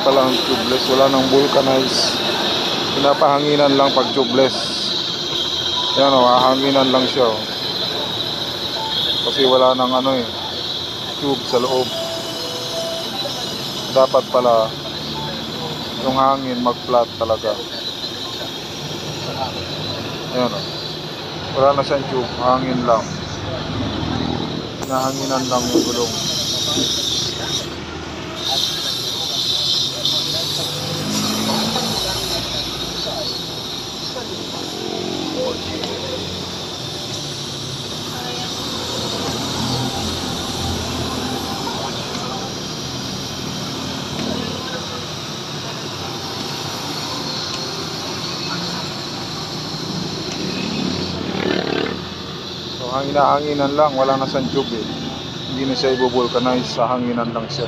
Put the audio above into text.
pala ang tubeless, wala nang vulcanize. Pinapahanginan lang pag tubeless. Yan o, hahanginan lang siya o. Kasi wala nang ano eh, tube sa loob. Dapat pala yung hangin mag-flat talaga. Yan o, wala na siyang tube, hangin lang. Nahanginan lang yung gulong. So hangin-hanginan lang, wala na siyang tube eh. Hindi na siya i-vulcanize, sa hanginan lang siya.